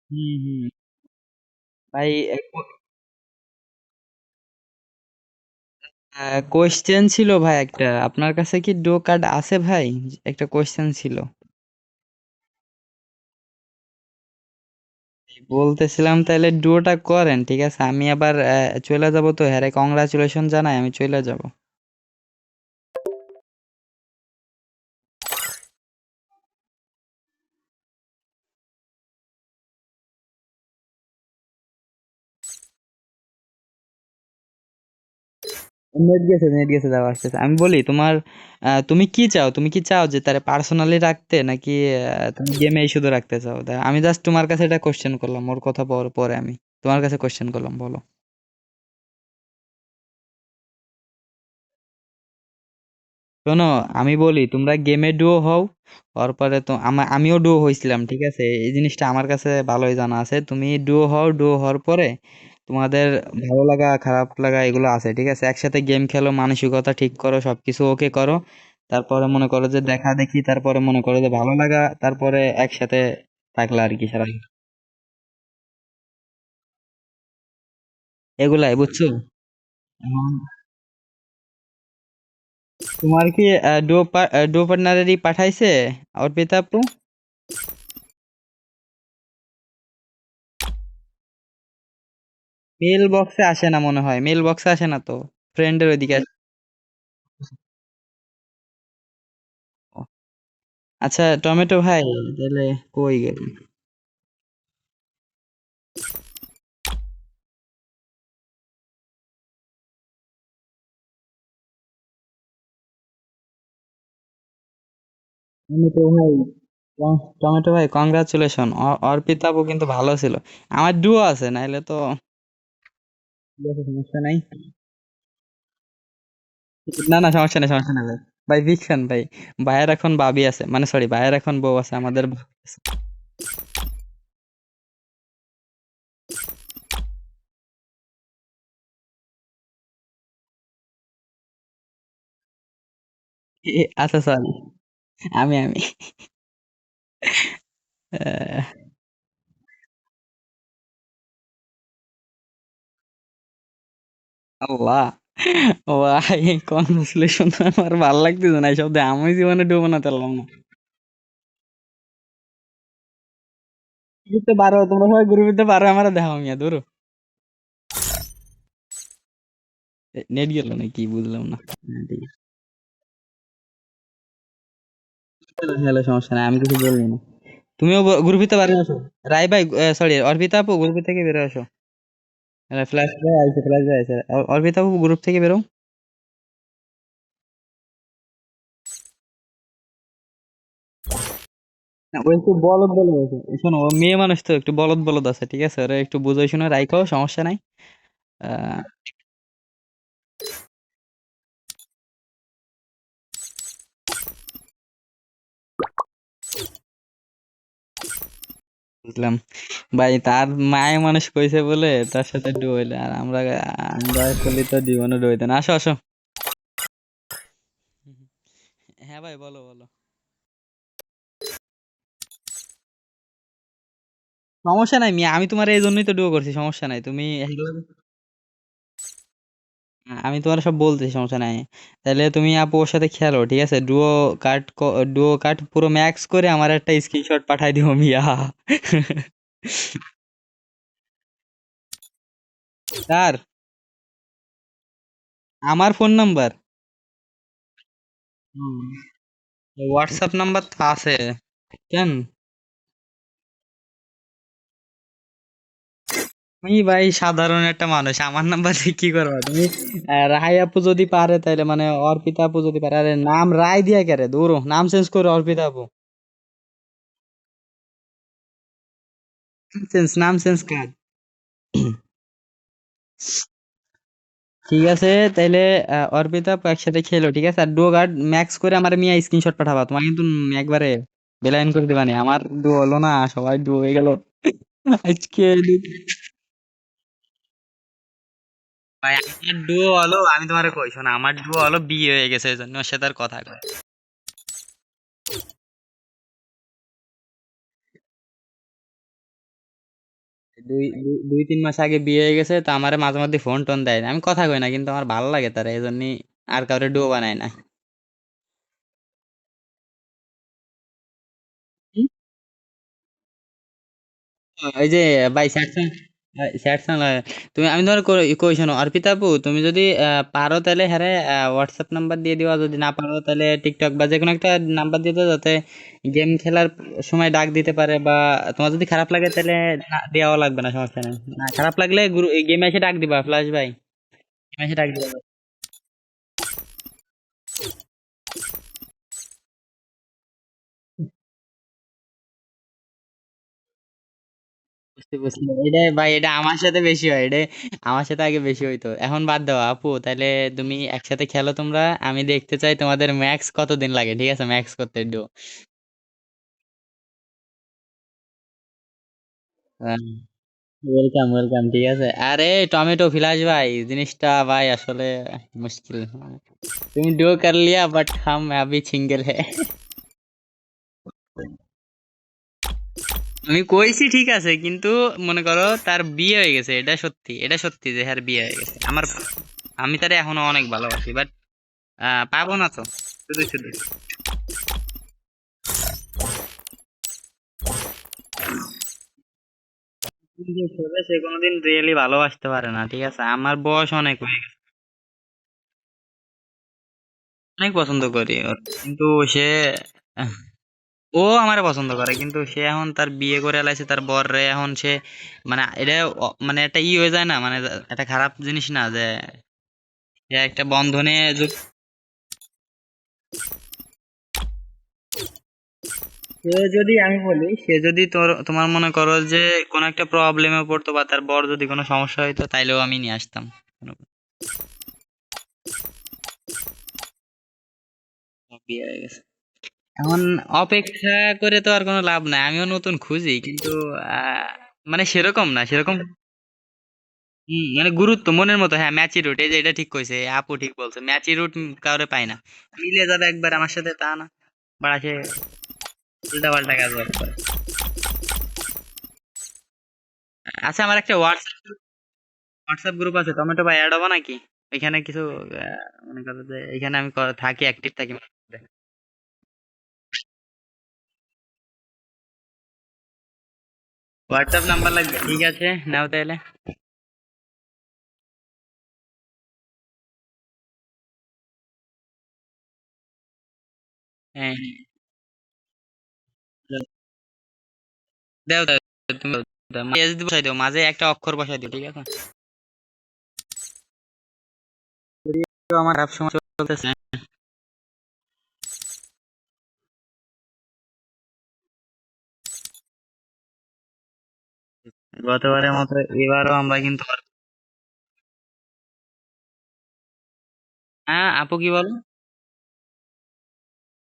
হুম হুম। ভাই কোয়েশ্চেন ছিল ভাই, একটা আপনার কাছে কি ডো কার্ড আছে ভাই? একটা কোয়েশ্চেন ছিল। বলতেছিলাম তাহলে ডুয়োটা করেন, ঠিক আছে? আমি আবার চলে যাব, তো হ্যাঁ কংগ্রাচুলেশন জানাই, আমি চলে যাব। নেট গেছে, যাওয়া আসতেছে। আমি বলি তোমার, তুমি কি চাও? তুমি কি চাও যে তারা পার্সোনালি রাখতে, নাকি তুমি গেমেই শুধু রাখতে চাও? আমি জাস্ট তোমার কাছে এটা কোশ্চেন করলাম, ওর কথা পরে পরে আমি তোমার কাছে কোশ্চেন করলাম, বলো। শোনো, আমি বলি তোমরা গেমে ডুও হও, তারপরে তো আমিও ডুও হয়েছিলাম, ঠিক আছে? এই জিনিসটা আমার কাছে ভালোই জানা আছে। তুমি ডুও হও, ডুও হওয়ার পরে তোমাদের ভালো লাগা খারাপ লাগা এগুলো আছে, ঠিক আছে? একসাথে গেম খেলো, মানসিকতা ঠিক করো, সবকিছু ওকে করো। তারপরে মনে করো যে দেখা দেখি, তারপরে মনে করো যে ভালো লাগা, তারপরে একসাথে থাকলা আর কি সারা। এগুলাই বুঝছো? এখন তোমার কি ডুও পার্টনারেরই পাঠাইছে অর্পিতা আপু? মেল বক্সে আসে না মনে হয়, মেল বক্সে আসে না তো, ফ্রেন্ডের ওইদিকে আসে। ও, আচ্ছা টমেটো ভাই, তাহলে কই গেল? টমেটো ভাই, টমেটো ভাই কংগ্রাচুলেশন, অর্পিতা আপু কিন্তু ভালো ছিল। আমার ডুও আছে, নাইলে তো ঠিক আছে, সমস্যা নাই। না না, সমস্যা নেই, সমস্যা নেই ভাই। ভাই ভিকশন ভাই, ভাইয়ের এখন ভাবি আছে, মানে সরি ভাইয়ের এখন বউ আছে, আমাদের ভাবি আছে। আচ্ছা সরি, আমি আহ, আল্লাহ, ভাই কংগ্রাচুলেশন, আমার ভালো লাগতেছে না এইসব দিয়ে, আমি জীবনে ডুবো বানাতে পারলাম না। গ্রুপে পারো, তোমরা সবাই গ্রুপে পারো, আমার দেখো মিয়া দূর। নেট গেল নাকি বুঝলাম না। হ্যাঁ, ঠিক আছে। হ্যালো, সমস্যা নাই, আমি কিছু বলবো না। তুমিও গ্রুপিতে পারো আসো। রাই ভাই, সরি অর্পিতা আপু, গ্রুপ থেকে বেরো আসো। ফ্ল্যাশ ভাই আইছে, ফ্ল্যাশ ভাই আইছে। অর্পিতা আপু গ্রুপ থেকে বেরো। না, ও একটু বলদ বলদ আছে, শোনো ও মেয়ে মানুষ তো একটু বলদ বলদ আছে, ঠিক আছে? ওরা একটু বুঝাই শুনে রাইখো, সমস্যা নাই। আহ, বুঝলাম ভাই, তার মায়ে মানুষ কইছে বলে তার সাথে ডুবাইলে, আর আমরা আমরা করলে তো জীবনে ডুবাইতে না। আসো আসো। হ্যাঁ ভাই, বলো বলো। সমস্যা নাই মিয়া, আমি তোমার এই জন্যই তো ডুও করছি, সমস্যা নাই তুমি আমি তোমার সব বলতেছি, সমস্যা নাই। তাহলে তুমি আপু ওর সাথে খেলো, ঠিক আছে? ডুও কার্ড পুরো ম্যাক্স করে আমার একটা স্ক্রিনশট পাঠাই দিও মিয়া। তার আমার ফোন নাম্বার, হোয়াটসঅ্যাপ নাম্বার তো আছে। কেন? তুমি ভাই সাধারণ একটা মানুষ, আমার নাম্বার দিয়ে কি করবা তুমি? রায় আপু যদি পারে তাহলে, মানে অর্পিতা আপু যদি পারে, আরে নাম রায় দিয়া কেরে দূর, নাম চেঞ্জ করে অর্পিতা আপু। নাম চেঞ্জ কার? ঠিক আছে, তাইলে অর্পিতা আপু একসাথে খেলো, ঠিক আছে? আর ডুও গার্ড ম্যাক্স করে আমার মিয়া স্ক্রিনশট পাঠাবা, তোমার কিন্তু একবারে বেলাইন করে দিবানি। আমার ডু হলো না, সবাই ডু হয়ে গেল আজকে। ভাই আমার ডুও হলো, আমি তোমারে কই শোনো, আমার ডুও হলো বিয়ে হয়ে গেছে, এই জন্য ওর সাথে আর কথা কয়। দুই 3 মাস আগে বিয়ে হয়ে গেছে, তো আমারে মাঝে মধ্যে ফোন টোন দেয়, আমি কথা কই না কিন্তু আমার ভালো লাগে তারা, এই জন্যই আর কাউরে ডুও বানায় না। ওই যে ভাই স্যাটসন, স্যাটসন, তুমি আমি ধর কই শোনো অর্পিতা আপু, তুমি যদি পারো তাহলে হ্যাঁ হোয়াটসঅ্যাপ নাম্বার দিয়ে দিও, আর যদি না পারো তাহলে টিকটক বা যে কোনো একটা নাম্বার দিয়ে দিও, যাতে গেম খেলার সময় ডাক দিতে পারে, বা তোমার যদি খারাপ লাগে তাহলে না দেওয়া লাগবে না, সমস্যা নেই। না খারাপ লাগলে গেমে এসে ডাক দিবা, ফ্লাশ ভাই, গেমে এসে ডাক দিবা। বুঝতে বুঝতে এটাই ভাই, এটা আমার সাথে বেশি হয়, এটা আমার সাথে আগে বেশি হইতো, এখন বাদ দাও আপু, তাহলে তুমি একসাথে খেলো তোমরা, আমি দেখতে চাই তোমাদের ম্যাক্স কতদিন লাগে, ঠিক আছে, ম্যাক্স করতে ডো। ওয়েলকাম ওয়েলকাম, ঠিক আছে। আরে টমেটো ফিলাস ভাই, জিনিসটা ভাই আসলে মুশকিল, তুমি ডো কর লিয়া বাট হাম अभी সিঙ্গেল है। আমি কইছি ঠিক আছে, কিন্তু মনে করো তার বিয়ে হয়ে গেছে, এটা সত্যি, এটা সত্যি যে হ্যাঁ বিয়ে হয়ে গেছে আমার, আমি তারে এখনো অনেক ভালোবাসি, বাট পাবো না তো, শুধু শুধু। যে ছেলে সে কোনোদিন রিয়েলি ভালোবাসতে পারে না, ঠিক আছে, আমার বয়স অনেক হয়ে গেছে, অনেক পছন্দ করি ওর, কিন্তু সে আহ, ও আমার পছন্দ করে, কিন্তু সে এখন তার বিয়ে করে লাইছে তার বর রে, এখন সে মানে এটা মানে একটা হয়ে যায় না, মানে একটা খারাপ জিনিস না যে সে একটা বন্ধনে সে যদি, আমি বলি, সে যদি তোমার মনে করো যে কোনো একটা প্রবলেমে পড়তো, বা তার বর যদি কোনো সমস্যা হইতো, তাইলেও আমি নিয়ে আসতাম। বিয়ে হয়ে গেছে এখন, অপেক্ষা করে তো আর কোনো লাভ নাই, আমিও নতুন খুঁজি, কিন্তু আহ, মানে সেরকম না, সেরকম মানে গুরুত্ব মনের মতো, হ্যাঁ ম্যাচিরুট, এই যে এটা ঠিক কইছে, আপু ঠিক বলছে, ম্যাচিরুট কাউরে পাই না, মিলে যাবে একবার আমার সাথে তা না, বাড়া সে উল্টা পাল্টা কাজ বাজ করে। আচ্ছা, আমার একটা হোয়াটসঅ্যাপ গ্রুপ আছে, টমেটো ভাই অ্যাড হবো নাকি? এখানে কিছু মনে করো যে এখানে আমি থাকি, অ্যাক্টিভ থাকি। হোয়াটসঅ্যাপ নাম্বার লাগবে, ঠিক আছে নাও তাহলে। হ্যাঁ, দাও দাও, তুমি দাও, মাঝে যদি বসাই দিও, মাঝে একটা অক্ষর বসাই দিও, ঠিক আছে। তো আমার সব সময় চলতেছে, গতবারের মতো এবারও আমরা কিন্তু, হ্যাঁ আপু কি বলো?